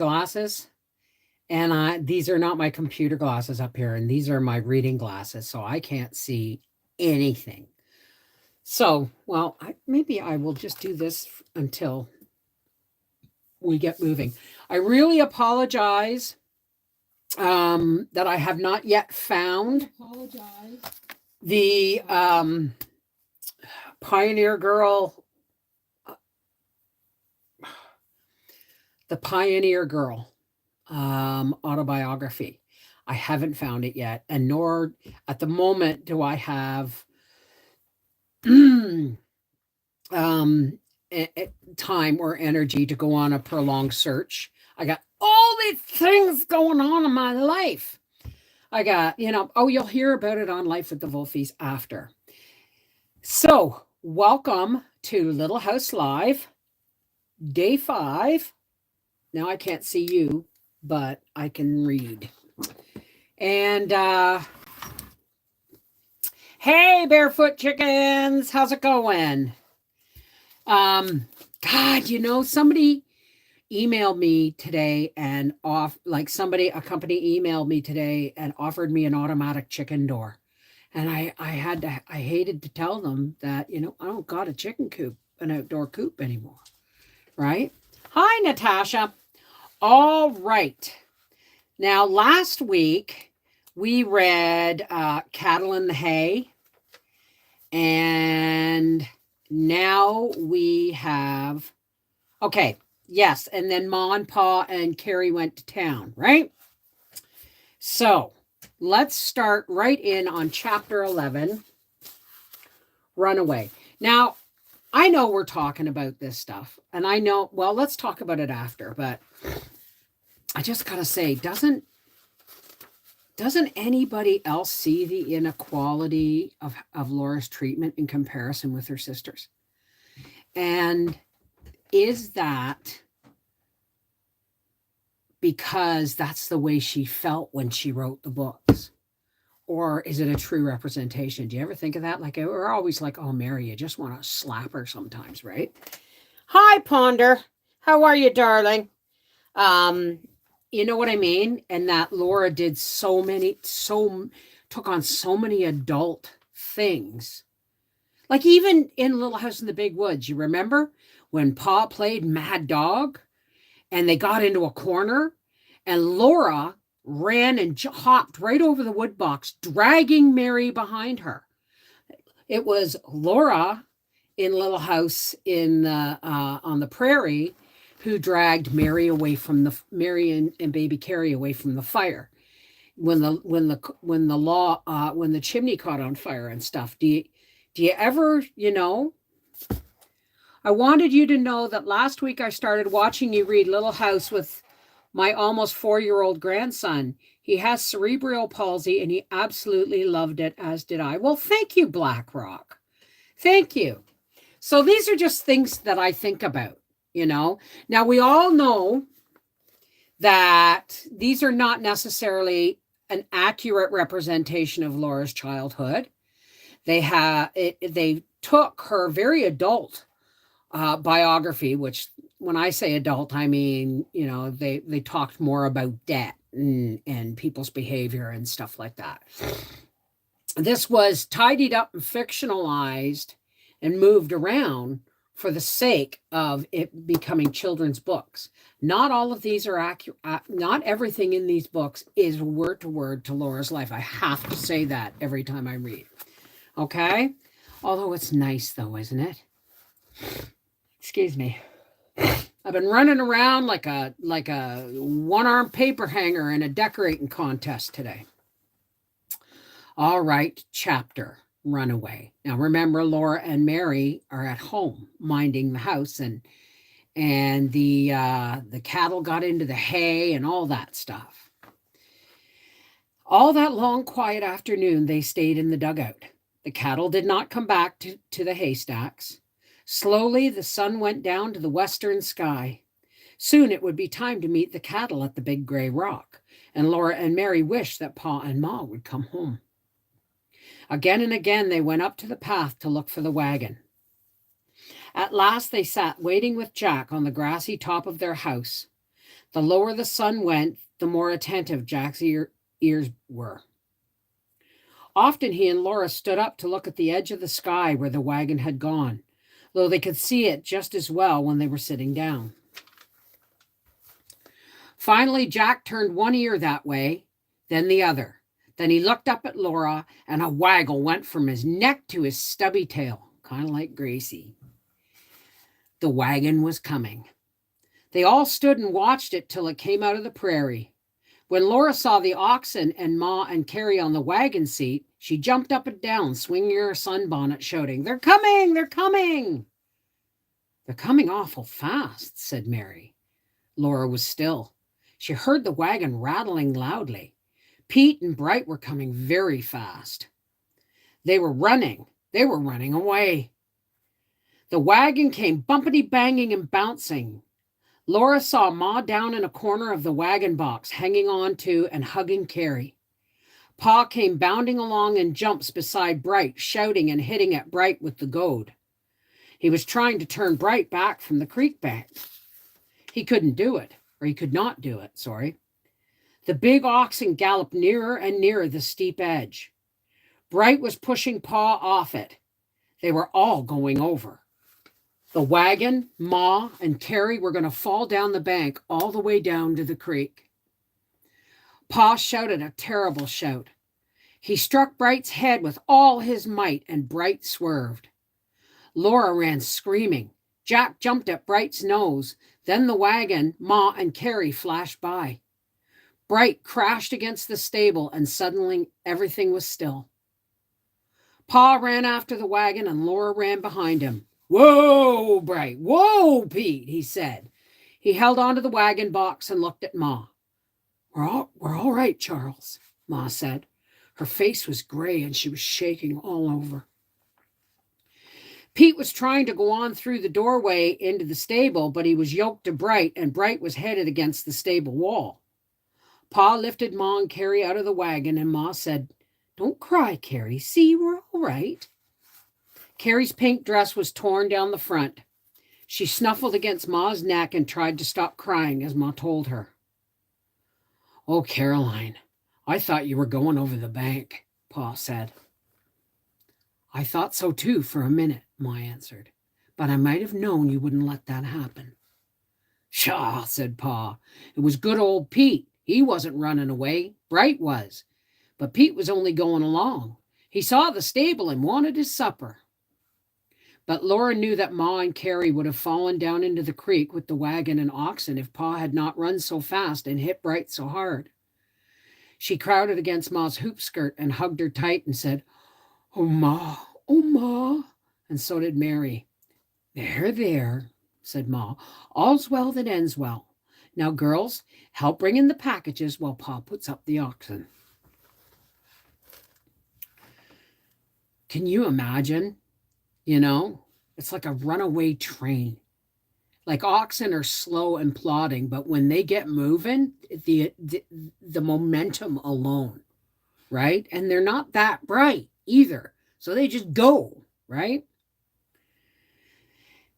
glasses, and these are not my computer glasses up here, and these are my reading glasses, so I can't see anything. So, well, maybe I will just do this until we get moving. I really apologize that I have not yet found the Pioneer Girl, autobiography. I haven't found it yet, and nor at the moment do I have time or energy to go on a prolonged search. I got all these things going on in my life. I got, you'll hear about it on Life with the Wolfies after. So, welcome to Little House Live, day 5. Now I can't see you, but I can read. And, hey, barefoot chickens, how's it going? God, somebody emailed me today and a company emailed me today and offered me an automatic chicken door. And I hated to tell them that, I don't got a chicken coop, an outdoor coop anymore. Right? Hi, Natasha. All right. Now, last week we read Cattle in the Hay, and now we have, okay, yes, and then Ma and Pa and Carrie went to town, right? So let's start right in on chapter 11, Runaway. Now, I know we're talking about this stuff, and I know, well, let's talk about it after, but I just got to say, doesn't anybody else see the inequality of Laura's treatment in comparison with her sisters? And is that because that's the way she felt when she wrote the books? Or is it a true representation? Do you ever think of that? Like, we're always like, oh, Mary, you just want to slap her sometimes, right? Hi, Ponder. How are you, darling? You know what I mean? And that Laura did took on so many adult things. Like even in Little House in the Big Woods, you remember when Pa played Mad Dog and they got into a corner and Laura ran and hopped right over the wood box, dragging Mary behind her. It was Laura in Little House in the on the Prairie who dragged Mary away from Mary and baby Carrie away from the fire when the chimney caught on fire and stuff. Do you ever, I wanted you to know that last week I started watching you read Little House with my almost 4-year-old grandson. He has cerebral palsy and he absolutely loved it, as did I. Well, thank you, Black Rock. Thank you. So these are just things that I think about. Now we all know that these are not necessarily an accurate representation of Laura's childhood. They took her very adult biography, which when I say adult, I mean, they talked more about debt and people's behavior and stuff like that. This was tidied up and fictionalized and moved around for the sake of it becoming children's books. Not all of these are accurate. Not everything in these books is word to word to Laura's life. I have to say that every time I read. Okay? Although it's nice though, isn't it? Excuse me. I've been running around like a one-armed paper hanger in a decorating contest today. All right, chapter Runaway. Now remember, Laura and Mary are at home minding the house, and the cattle got into the hay and all that stuff. All that long, quiet afternoon, they stayed in the dugout. The cattle did not come back to the haystacks. Slowly, the sun went down to the western sky. Soon it would be time to meet the cattle at the big gray rock, and Laura and Mary wished that Pa and Ma would come home. Again and again, they went up to the path to look for the wagon. At last, they sat waiting with Jack on the grassy top of their house. The lower the sun went, the more attentive Jack's ears were. Often he and Laura stood up to look at the edge of the sky where the wagon had gone, though they could see it just as well when they were sitting down. Finally, Jack turned one ear that way, then the other. Then he looked up at Laura, and a waggle went from his neck to his stubby tail, kind of like Gracie. The wagon was coming. They all stood and watched it till it came out of the prairie. When Laura saw the oxen and Ma and Carrie on the wagon seat, she jumped up and down, swinging her sunbonnet, shouting, "They're coming! They're coming!" "They're coming awful fast," said Mary. Laura was still. She heard the wagon rattling loudly. Pete and Bright were coming very fast. They were running away. The wagon came bumpity-banging and bouncing. Laura saw Ma down in a corner of the wagon box, hanging on to and hugging Carrie. Pa came bounding along in jumps beside Bright, shouting and hitting at Bright with the goad. He was trying to turn Bright back from the creek bank. He couldn't do it, or he could not do it, sorry. The big oxen galloped nearer and nearer the steep edge. Bright was pushing Pa off it. They were all going over. The wagon, Ma, and Carrie were going to fall down the bank all the way down to the creek. Pa shouted a terrible shout. He struck Bright's head with all his might, and Bright swerved. Laura ran screaming. Jack jumped at Bright's nose. Then the wagon, Ma, and Carrie flashed by. Bright crashed against the stable, and suddenly everything was still. Pa ran after the wagon, and Laura ran behind him. "Whoa, Bright! Whoa, Pete!" he said. He held onto the wagon box and looked at Ma. We're all right, Charles," Ma said. Her face was gray, and she was shaking all over. Pete was trying to go on through the doorway into the stable, but he was yoked to Bright, and Bright was headed against the stable wall. Pa lifted Ma and Carrie out of the wagon, and Ma said, "Don't cry, Carrie. See, we're all right." Carrie's pink dress was torn down the front. She snuffled against Ma's neck and tried to stop crying as Ma told her. "Oh, Caroline, I thought you were going over the bank," Pa said. "I thought so too for a minute," Ma answered, "but I might have known you wouldn't let that happen." "Pshaw," said Pa. "It was good old Pete. He wasn't running away. Bright was. But Pete was only going along. He saw the stable and wanted his supper." But Laura knew that Ma and Carrie would have fallen down into the creek with the wagon and oxen if Pa had not run so fast and hit Bright so hard. She crowded against Ma's hoop skirt and hugged her tight and said, "Oh, Ma, oh, Ma." And so did Mary. There, said Ma. "All's well that ends well. Now, girls, help bring in the packages while Pa puts up the oxen." Can you imagine? It's like a runaway train. Like oxen are slow and plodding, but when they get moving, the momentum alone, right? And they're not that bright either, so they just go, right?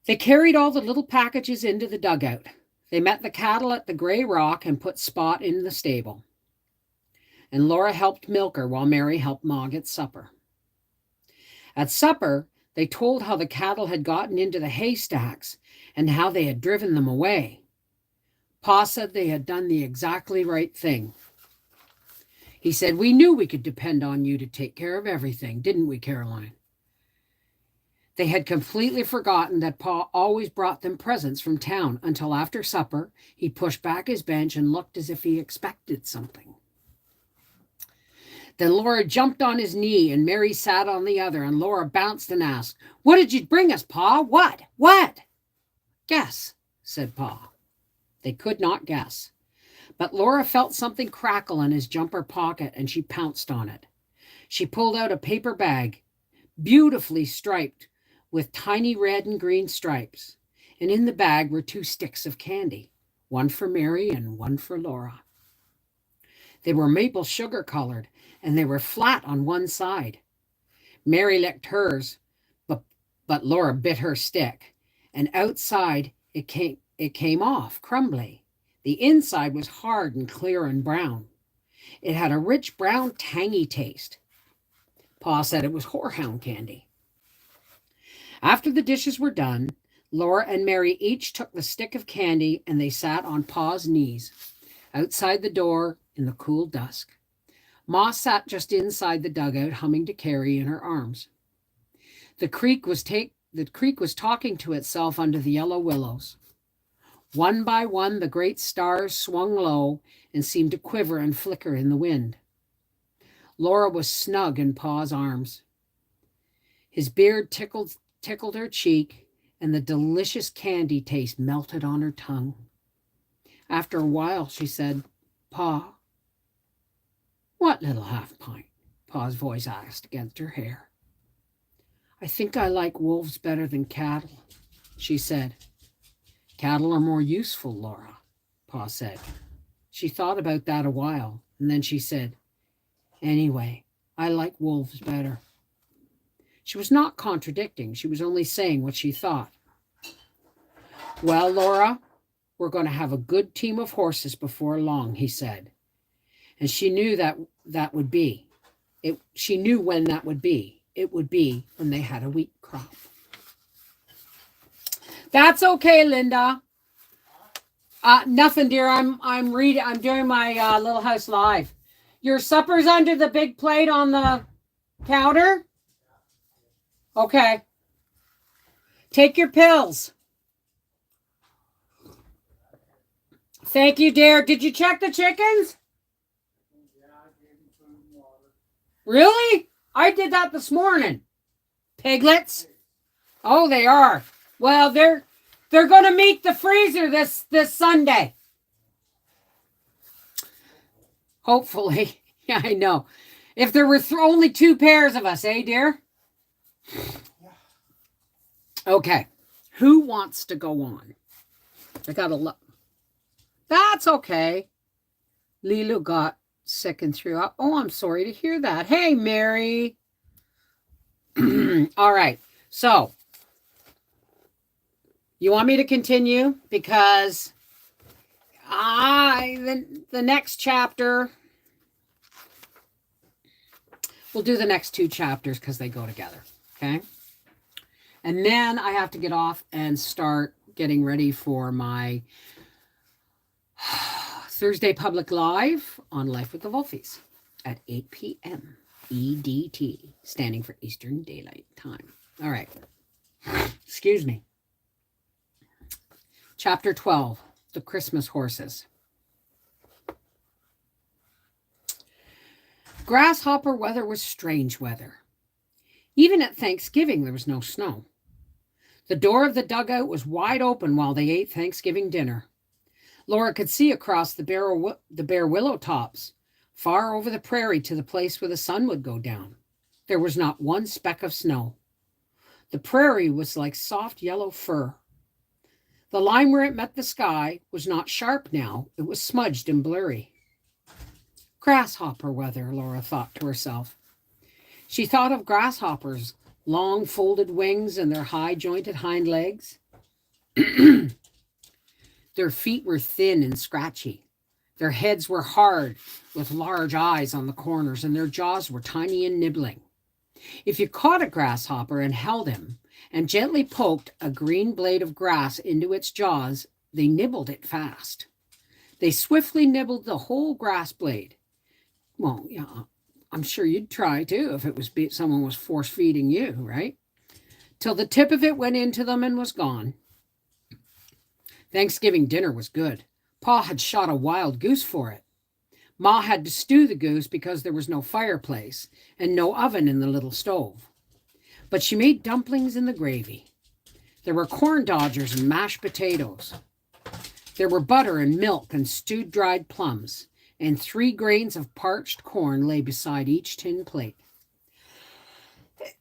They carried all the little packages into the dugout. They met the cattle at the gray rock and put Spot in the stable. And Laura helped milk her while Mary helped Ma get supper. At supper, they told how the cattle had gotten into the haystacks and how they had driven them away. Pa said they had done the exactly right thing. He said, "We knew we could depend on you to take care of everything, didn't we, Caroline?" They had completely forgotten that Pa always brought them presents from town until after supper, he pushed back his bench and looked as if he expected something. Then Laura jumped on his knee and Mary sat on the other, and Laura bounced and asked, "What did you bring us, Pa? What?" "Guess," said Pa. They could not guess. But Laura felt something crackle in his jumper pocket, and she pounced on it. She pulled out a paper bag, beautifully striped with tiny red and green stripes. And in the bag were 2 sticks of candy, one for Mary and one for Laura. They were maple sugar colored, and they were flat on one side. Mary licked hers, but Laura bit her stick, and outside it came off crumbly. The inside was hard and clear and brown. It had a rich brown, tangy taste. Pa said it was horehound candy. After the dishes were done, Laura and Mary each took the stick of candy and they sat on Pa's knees, outside the door in the cool dusk. Ma sat just inside the dugout, humming to Carrie in her arms. The creek was talking to itself under the yellow willows. One by one, the great stars swung low and seemed to quiver and flicker in the wind. Laura was snug in Pa's arms. His beard tickled her cheek, and the delicious candy taste melted on her tongue. After a while, she said, "Pa." "What little half pint?" Pa's voice asked against her hair. "I think I like wolves better than cattle," she said. "Cattle are more useful, Laura," Pa said. She thought about that a while, and then she said, "Anyway, I like wolves better." She was not contradicting. She was only saying what she thought. "Well, Laura, we're going to have a good team of horses before long," he said. And she knew that would be. She knew when that would be. It would be when they had a wheat crop. That's okay, Linda. Nothing, dear. I'm reading. I'm doing my Little House Live. Your supper's under the big plate on the counter? Okay. Take your pills. Thank you, dear. Did you check the chickens? Yeah, I gave them food and water. Really? I did that this morning. Piglets? Oh, they are. Well, they're going to meet the freezer this Sunday. Hopefully. Yeah, I know. If there were only 2 pairs of us, eh, dear? Okay. Who wants to go on? I got to look. That's okay. Lilu got sick and threw up. Oh, I'm sorry to hear that. Hey, Mary. All right. So, you want me to continue? Because the next chapter, we'll do the next 2 chapters because they go together. Okay. And then I have to get off and start getting ready for my Thursday public live on Life with the Wolfies at 8 p.m. EDT, standing for Eastern Daylight Time. All right. Excuse me. Chapter 12, The Christmas Horses. Grasshopper weather was strange weather. Even at Thanksgiving, there was no snow. The door of the dugout was wide open while they ate Thanksgiving dinner. Laura could see across the bare willow tops, far over the prairie to the place where the sun would go down. There was not one speck of snow. The prairie was like soft yellow fur. The line where it met the sky was not sharp now. It was smudged and blurry. Grasshopper weather, Laura thought to herself. She thought of grasshoppers, long folded wings and their high-jointed hind legs. Their feet were thin and scratchy. Their heads were hard, with large eyes on the corners, and their jaws were tiny and nibbling. If you caught a grasshopper and held him, and gently poked a green blade of grass into its jaws, they nibbled it fast. They swiftly nibbled the whole grass blade. Well, yeah, I'm sure you'd try too if it was someone was force feeding you, right? Till the tip of it went into them and was gone. Thanksgiving dinner was good. Pa had shot a wild goose for it. Ma had to stew the goose because there was no fireplace and no oven in the little stove. But she made dumplings in the gravy. There were corn dodgers and mashed potatoes. There were butter and milk and stewed dried plums, and 3 grains of parched corn lay beside each tin plate.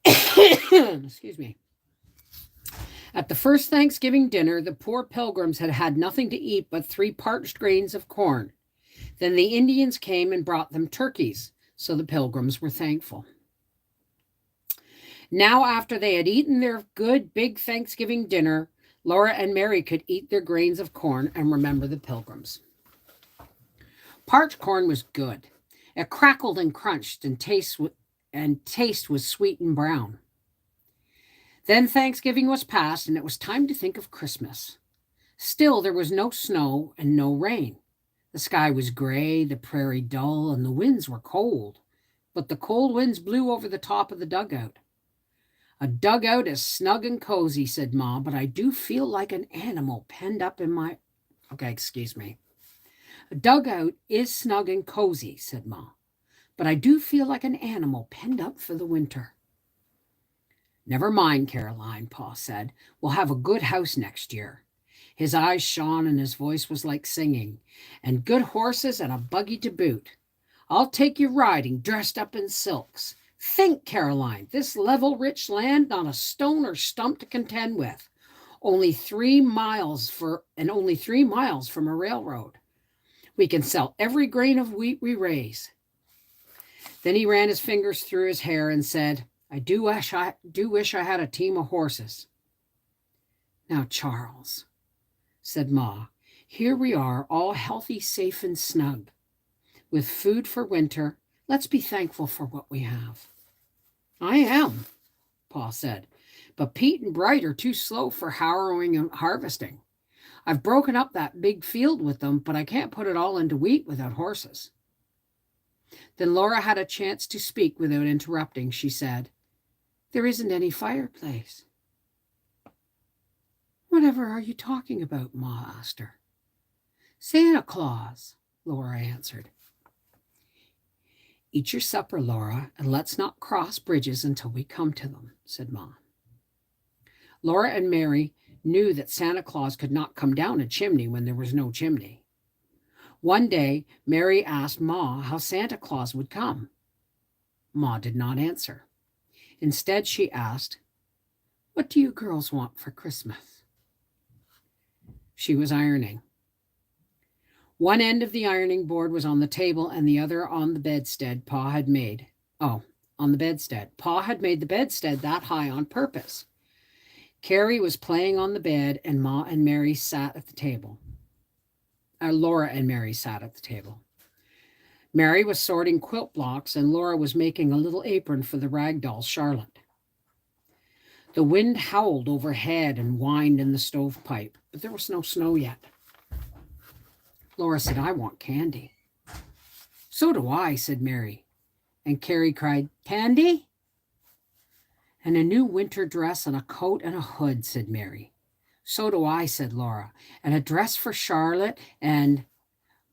Excuse me. At the first Thanksgiving dinner, the poor pilgrims had had nothing to eat but 3 parched grains of corn. Then the Indians came and brought them turkeys, so the pilgrims were thankful. Now, after they had eaten their good big Thanksgiving dinner, Laura and Mary could eat their grains of corn and remember the pilgrims. Parched corn was good. It crackled and crunched, and taste was sweet and brown. Then Thanksgiving was past, and it was time to think of Christmas. Still, there was no snow and no rain. The sky was gray, the prairie dull, and the winds were cold. But the cold winds blew over the top of the dugout. A dugout is snug and cozy, said Ma, but I do feel like an animal penned up in my... Okay, excuse me. A dugout is snug and cozy, said Ma, but I do feel like an animal penned up for the winter. Never mind, Caroline, Pa said. We'll have a good house next year. His eyes shone and his voice was like singing. And good horses and a buggy to boot. I'll take you riding, dressed up in silks. Think, Caroline, this level, rich land, not a stone or stump to contend with. Only 3 miles from a railroad. We can sell every grain of wheat we raise. Then he ran his fingers through his hair and said, I do wish I had a team of horses. Now, Charles, said Ma, here we are, all healthy, safe, and snug. With food for winter, let's be thankful for what we have. I am, Pa said, but Pete and Bright are too slow for harrowing and harvesting. I've broken up that big field with them, but I can't put it all into wheat without horses. Then Laura had a chance to speak without interrupting. She said, there isn't any fireplace. Whatever are you talking about, Ma asked her. Santa Claus, Laura answered. Eat your supper, Laura, and let's not cross bridges until we come to them, said Ma. Laura and Mary knew that Santa Claus could not come down a chimney when there was no chimney. One day, Mary asked Ma how Santa Claus would come. Ma did not answer. Instead, she asked, what do you girls want for Christmas? She was ironing. One end of the ironing board was on the table and the other on the bedstead Pa had made. Oh, on the bedstead. Pa had made the bedstead that high on purpose. Carrie was playing on the bed and Ma and Mary sat at the table. Laura and Mary sat at the table. Mary was sorting quilt blocks and Laura was making a little apron for the rag doll Charlotte. The wind howled overhead and whined in the stovepipe, but there was no snow yet. Laura said, I want candy. So do I, said Mary. And Carrie cried, candy? And a new winter dress and a coat and a hood, said Mary. So do I, said Laura. And a dress for Charlotte, and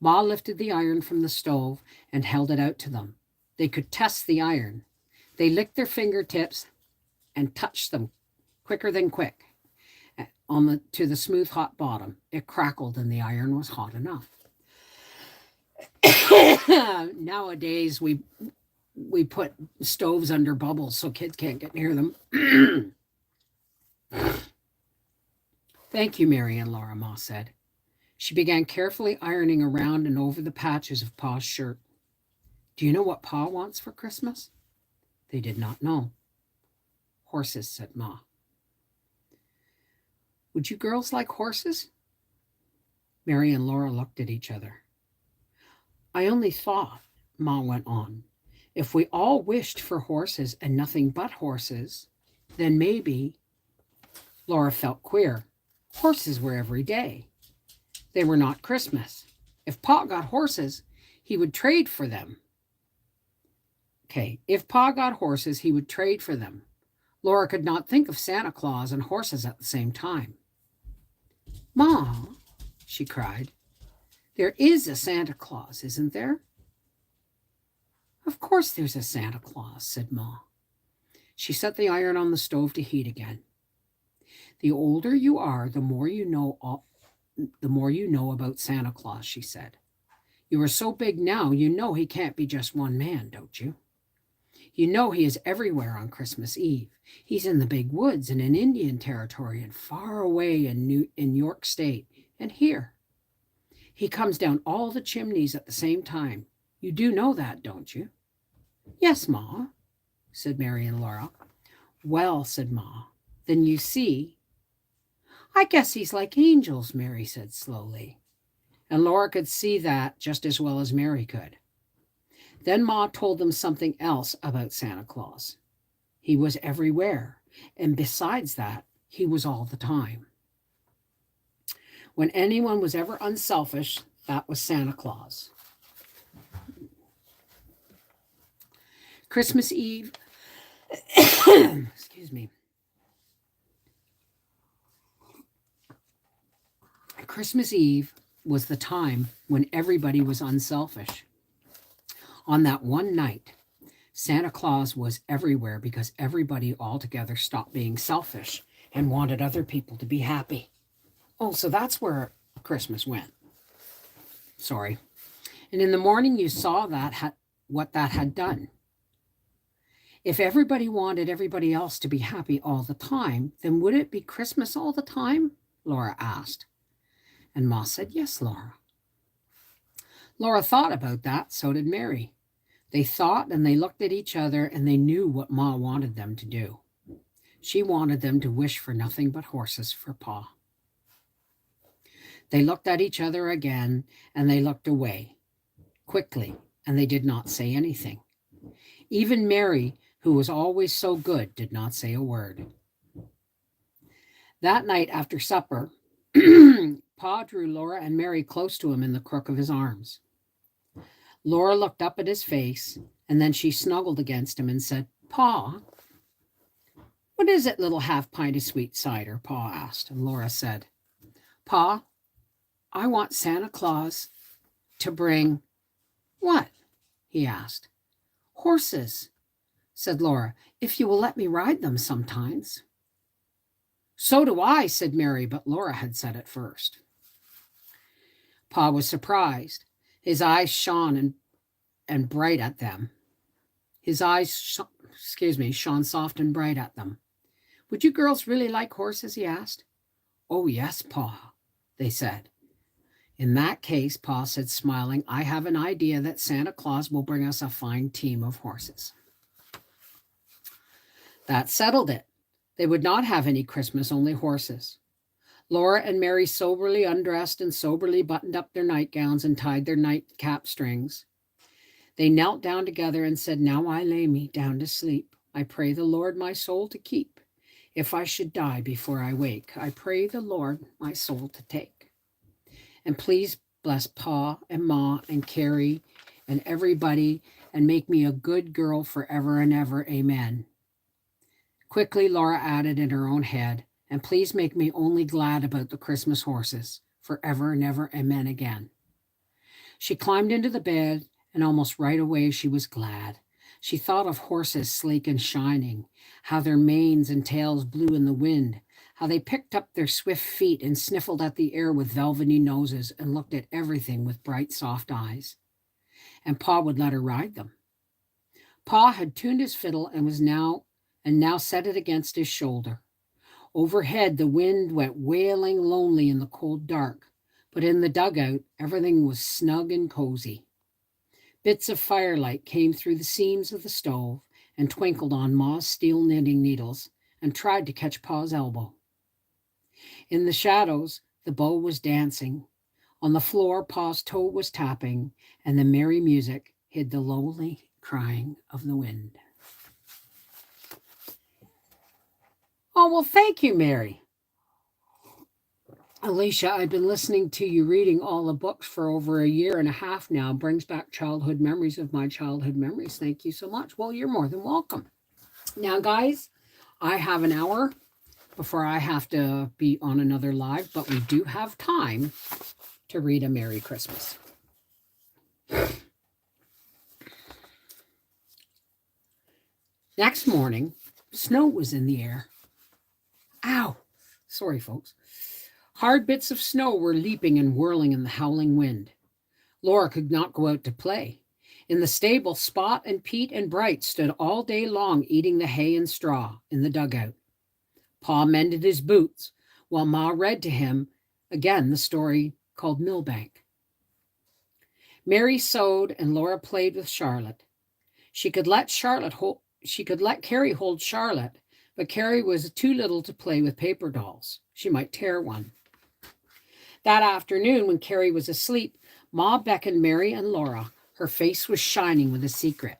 Ma lifted the iron from the stove and held it out to them. They could test the iron. They licked their fingertips and touched them quicker than quick to the smooth hot bottom. It crackled and the iron was hot enough. Nowadays we put stoves under bubbles so kids can't get near them. Thank you, Mary and Laura, Ma said. She began carefully ironing around and over the patches of Pa's shirt. Do you know what Pa wants for Christmas? They did not know. Horses, said Ma. Would you girls like horses? Mary and Laura looked at each other. I only thought, Ma went on, if we all wished for horses and nothing but horses, then maybe... Laura felt queer. Horses were every day. They were not Christmas. If Pa got horses, he would trade for them. If Pa got horses, he would trade for them. Laura could not think of Santa Claus and horses at the same time. Ma, she cried, there is a Santa Claus, isn't there? Of course there's a Santa Claus, said Ma. She set the iron on the stove to heat again. The older you are, the more you know about Santa Claus, she said. You are so big now, you know he can't be just one man, don't you? You know he is everywhere on Christmas Eve. He's in the big woods and in Indian Territory and far away in York State and here. He comes down all the chimneys at the same time. You do know that, don't you? Yes, Ma, said Mary and Laura. Well, said Ma, then you see... I guess he's like angels, Mary said slowly. and Laura could see that just as well as Mary could. Then Ma told them something else about Santa Claus. He was everywhere, and besides that, he was all the time. When anyone was ever unselfish, that was Santa Claus. Christmas Eve, excuse me. Christmas Eve was the time when everybody was unselfish. On that one night, Santa Claus was everywhere because everybody altogether stopped being selfish and wanted other people to be happy. Oh, so that's where Christmas went. Sorry. And in the morning you saw what that had done. If everybody wanted everybody else to be happy all the time, then would it be Christmas all the time? Laura asked. And Ma said, yes, Laura. Laura thought about that, so did Mary. They thought and they looked at each other and they knew what Ma wanted them to do. She wanted them to wish for nothing but horses for Pa. They looked at each other again and they looked away quickly and they did not say anything. Even Mary, who was always so good, did not say a word. That night after supper, Pa drew Laura and Mary close to him in the crook of his arms. Laura looked up at his face, and then she snuggled against him and said, Pa, what is it, little half pint of sweet cider? Pa asked, and Laura said, Pa, I want Santa Claus to bring what? He asked. Horses, said Laura, if you will let me ride them sometimes. So do I, said Mary, but Laura had said it first. Pa was surprised. His eyes shone and bright at them. His eyes, shone soft and bright at them. Would you girls really like horses, he asked. Oh, yes, Pa, they said. In that case, Pa said, smiling, I have an idea that Santa Claus will bring us a fine team of horses. That settled it. They would not have any Christmas, only horses. Laura and Mary soberly undressed and soberly buttoned up their nightgowns and tied their nightcap strings. They knelt down together and said, Now I lay me down to sleep. I pray the Lord my soul to keep. If I should die before I wake, I pray the Lord my soul to take. And please bless Pa and Ma and Carrie and everybody and make me a good girl forever and ever. Amen. Quickly, Laura added in her own head, and please make me only glad about the Christmas horses, forever and ever, amen again. She climbed into the bed, and almost right away she was glad. She thought of horses sleek and shining, how their manes and tails blew in the wind, how they picked up their swift feet and sniffled at the air with velvety noses and looked at everything with bright, soft eyes. And Pa would let her ride them. Pa had tuned his fiddle and now set it against his shoulder. Overhead, the wind went wailing lonely in the cold dark, but in the dugout, everything was snug and cozy. Bits of firelight came through the seams of the stove and twinkled on Ma's steel knitting needles and tried to catch Pa's elbow. In the shadows, the bow was dancing. On the floor, Pa's toe was tapping, and the merry music hid the lonely crying of the wind. Oh, well, thank you, Mary. Alicia, I've been listening to you reading all the books for over a year and a half now. Brings back childhood memories of my childhood memories. Thank you so much. Well, you're more than welcome. Now, guys, I have an hour before I have to be on another live, but we do have time to read a Merry Christmas. Next morning, snow was in the air. Ow! Sorry, folks. Hard bits of snow were leaping and whirling in the howling wind. Laura could not go out to play. In the stable, Spot and Pete and Bright stood all day long eating the hay and straw in the dugout. Pa mended his boots while Ma read to him again the story called Millbank. Mary sewed and Laura played with Charlotte. She could let Carrie hold Charlotte, but Carrie was too little to play with paper dolls. She might tear one. That afternoon, when Carrie was asleep, Ma beckoned Mary and Laura. Her face was shining with a secret.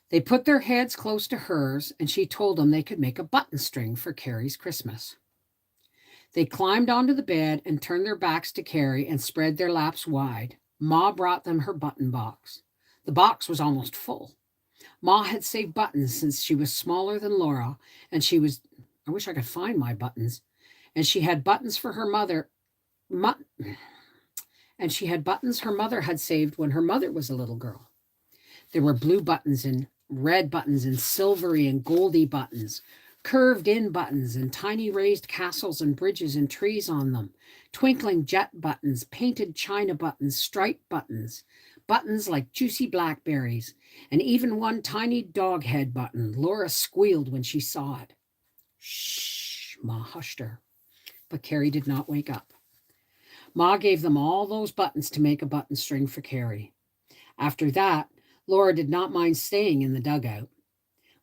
They put their heads close to hers, and she told them they could make a button string for Carrie's Christmas. They climbed onto the bed and turned their backs to Carrie and spread their laps wide. Ma brought them her button box. The box was almost full. Ma had saved buttons since she was smaller than Laura, and I wish I could find my buttons. And she had buttons for her mother, and she had buttons her mother had saved when her mother was a little girl. There were blue buttons and red buttons and silvery and goldy buttons, curved in buttons and tiny raised castles and bridges and trees on them, twinkling jet buttons, painted china buttons, striped buttons, buttons like juicy blackberries, and even one tiny dog head button. Laura squealed when she saw it. Shh, Ma hushed her. But Carrie did not wake up. Ma gave them all those buttons to make a button string for Carrie. After that, Laura did not mind staying in the dugout.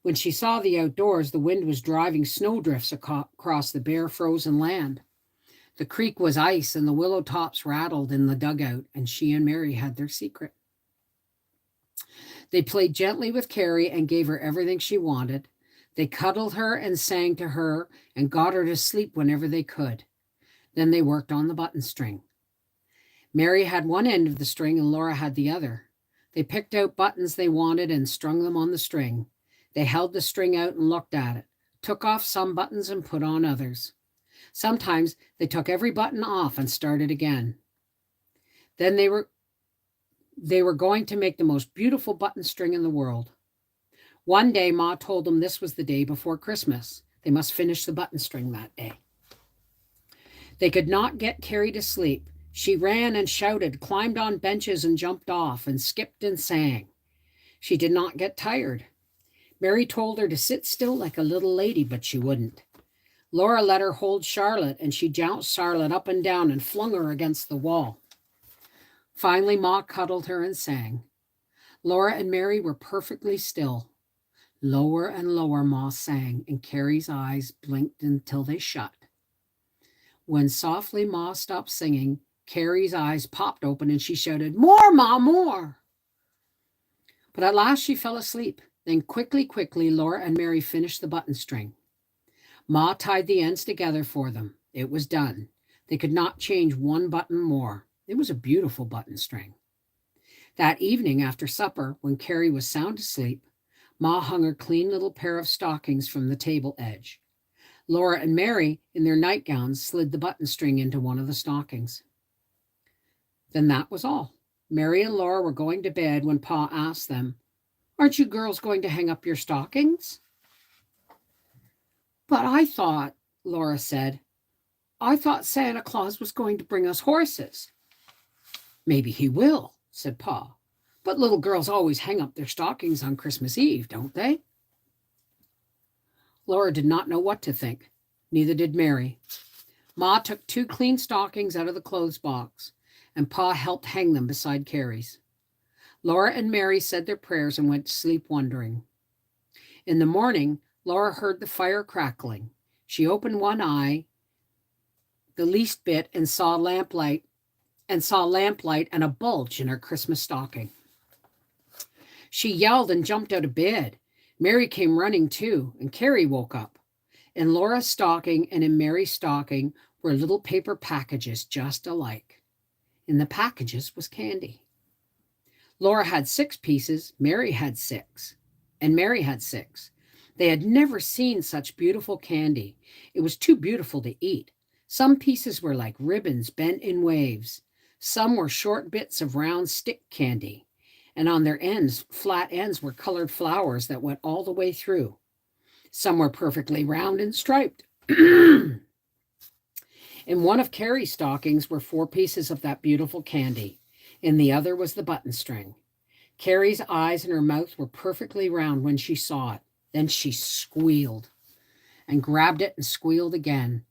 When she saw the outdoors, the wind was driving snowdrifts across the bare frozen land. The creek was ice and the willow tops rattled in the dugout, and she and Mary had their secret. They played gently with Carrie and gave her everything she wanted. They cuddled her and sang to her and got her to sleep whenever they could. Then they worked on the button string. Mary had one end of the string and Laura had the other. They picked out buttons they wanted and strung them on the string. They held the string out and looked at it, took off some buttons and put on others. Sometimes they took every button off and started again. Then they were going to make the most beautiful button string in the world. One day, Ma told them this was the day before Christmas. They must finish the button string that day. They could not get Carrie to sleep. She ran and shouted, climbed on benches and jumped off, and skipped and sang. She did not get tired. Mary told her to sit still like a little lady, but she wouldn't. Laura let her hold Charlotte, and she jounced Charlotte up and down and flung her against the wall. Finally, Ma cuddled her and sang. Laura and Mary were perfectly still. Lower and lower, Ma sang, and Carrie's eyes blinked until they shut. When softly Ma stopped singing, Carrie's eyes popped open and she shouted, "More, Ma, more!" But at last she fell asleep. Then quickly, Laura and Mary finished the button string. Ma tied the ends together for them. It was done. They could not change one button more. It was a beautiful button string. That evening after supper, when Carrie was sound asleep, Ma hung her clean little pair of stockings from the table edge. Laura and Mary, in their nightgowns, slid the button string into one of the stockings. Then that was all. Mary and Laura were going to bed when Pa asked them, "Aren't you girls going to hang up your stockings?" "But I thought," Laura said, "I thought Santa Claus was going to bring us horses." "Maybe he will," said Pa. "But little girls always hang up their stockings on Christmas Eve, don't they?" Laura did not know what to think. Neither did Mary. Ma took 2 clean stockings out of the clothes box, and Pa helped hang them beside Carrie's. Laura and Mary said their prayers and went to sleep wondering. In the morning, Laura heard the fire crackling. She opened one eye the least bit and saw lamplight and a bulge in her Christmas stocking. She yelled and jumped out of bed. Mary came running too, and Carrie woke up. In Laura's stocking and in Mary's stocking were little paper packages just alike. In the packages was candy. Laura had 6 pieces, Mary had 6, and Mary had 6. They had never seen such beautiful candy. It was too beautiful to eat. Some pieces were like ribbons bent in waves. Some were short bits of round stick candy, and on their ends, flat ends, were colored flowers that went all the way through. Some were perfectly round and striped. In one of Carrie's stockings were 4 pieces of that beautiful candy. In the other was the button string. Carrie's eyes and her mouth were perfectly round when she saw it. Then she squealed and grabbed it and squealed again.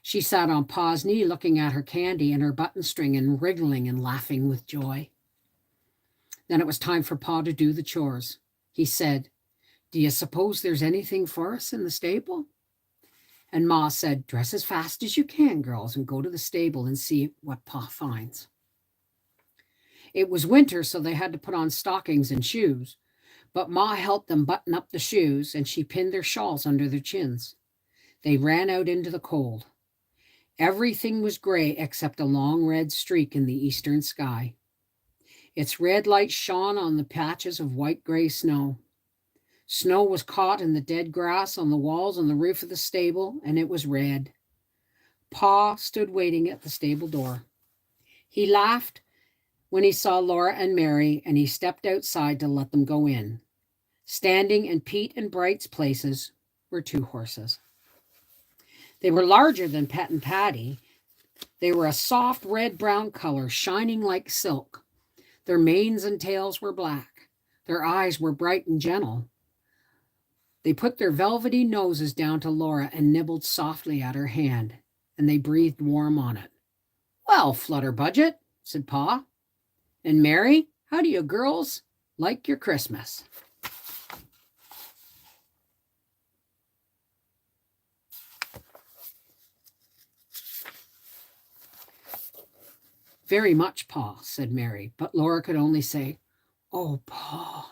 She sat on Pa's knee looking at her candy and her button string and wriggling and laughing with joy. Then it was time for Pa to do the chores. He said, "Do you suppose there's anything for us in the stable?" And Ma said, "Dress as fast as you can, girls, and go to the stable and see what Pa finds." It was winter, so they had to put on stockings and shoes. But Ma helped them button up the shoes, and she pinned their shawls under their chins. They ran out into the cold. Everything was gray except a long red streak in the eastern sky. Its red light shone on the patches of white-gray snow. Snow was caught in the dead grass on the walls and the roof of the stable, and it was red. Pa stood waiting at the stable door. He laughed when he saw Laura and Mary, and he stepped outside to let them go in. Standing in Pete and Bright's places were 2 horses. They were larger than Pet and Patty. They were a soft red-brown color, shining like silk. Their manes and tails were black. Their eyes were bright and gentle. They put their velvety noses down to Laura and nibbled softly at her hand, and they breathed warm on it. "Well, Flutterbudget," said Pa. "And Mary, how do you girls like your Christmas?" "Very much, Pa," said Mary, but Laura could only say, "Oh, Pa."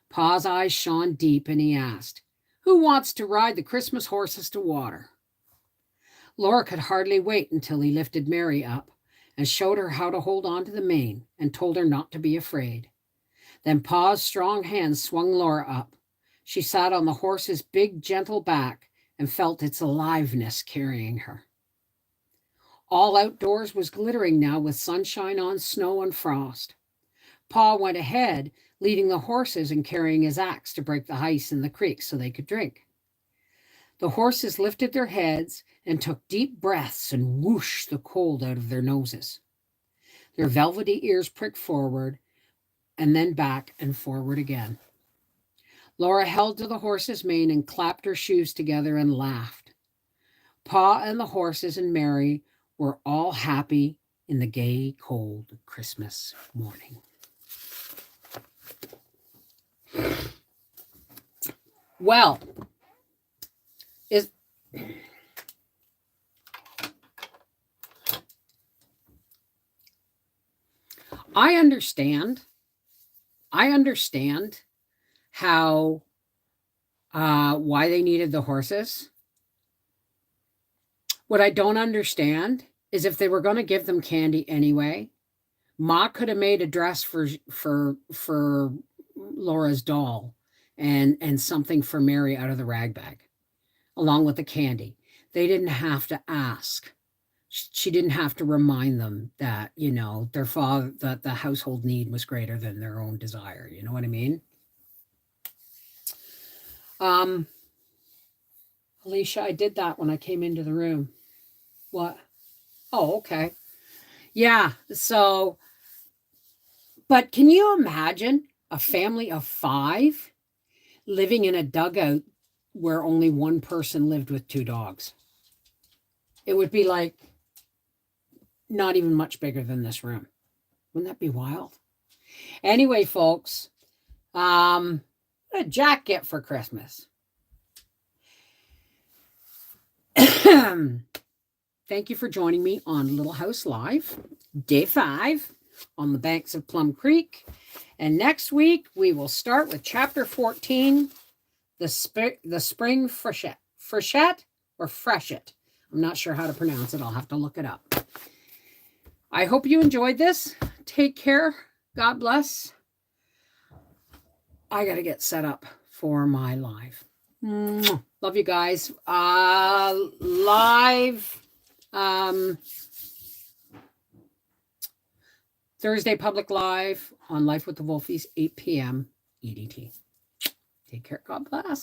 Pa's eyes shone deep, and he asked, "Who wants to ride the Christmas horses to water?" Laura could hardly wait until he lifted Mary up and showed her how to hold on to the mane and told her not to be afraid. Then Pa's strong hand swung Laura up. She sat on the horse's big, gentle back and felt its aliveness carrying her. All outdoors was glittering now with sunshine on snow and frost. Pa went ahead, leading the horses and carrying his axe to break the ice in the creek so they could drink. The horses lifted their heads and took deep breaths and whooshed the cold out of their noses. Their velvety ears pricked forward and then back and forward again. Laura held to the horse's mane and clapped her shoes together and laughed. Pa and the horses and Mary were all happy in the gay, cold Christmas morning. Well, I understand how why they needed the horses. What I don't understand is if they were going to give them candy anyway, Ma could have made a dress for Laura's doll and something for Mary out of the rag bag, along with the candy. They didn't have to ask. She didn't have to remind them that, their father, that the household need was greater than their own desire. You know what I mean? Alicia, I did that when I came into the room. What? Oh, okay. Yeah. So, but can you imagine a family of 5 living in a dugout where only one person lived with 2 dogs? It would be like not even much bigger than this room. Wouldn't that be wild? Anyway, folks, what did Jack get for Christmas? Thank you for joining me on Little House Live, day 5 on the banks of Plum Creek. And next week, we will start with chapter 14, the spring freshet. Freshet or freshet? I'm not sure how to pronounce it. I'll have to look it up. I hope you enjoyed this. Take care. God bless. I got to get set up for my live. Love you guys. Live Thursday public live on Life with the Wolfies, 8 p.m. EDT. Take care. God bless.